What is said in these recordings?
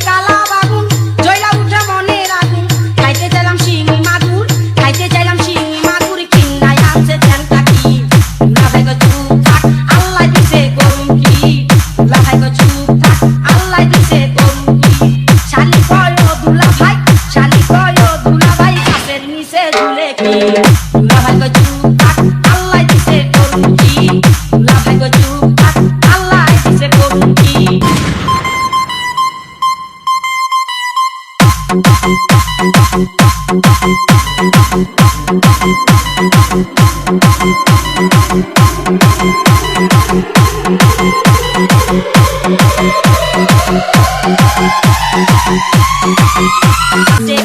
কালা বাগুন জয়লা উঠে মনের আগুন খাইতে চাইলাম শিঙি মাগুর খাইতে চাইলাম শিঙি মাগুর কিন্নায় আছে চ্যাংটা কি দুলা ভাই গো চুপ থাক আল্লাহ দিছে করুন কি দুলা ভাই গো চুপ থাক আল্লাহ দিছে করুন কি শালি কয় ও দুলা ভাই শালি কয় ও দুলা ভাই গাছের নিচে ঝুলে কি দুলা ভাই গো চুপ থাক আল্লাহ দিছে করুন কি দুলা ভাই গো চুপ থাক আল্লাহ দিছে করুন কি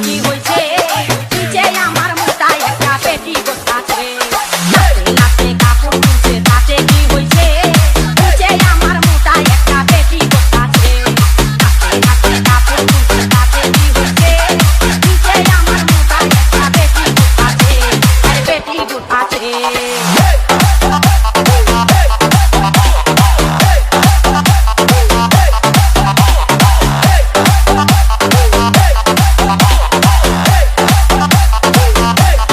কি হয়েছে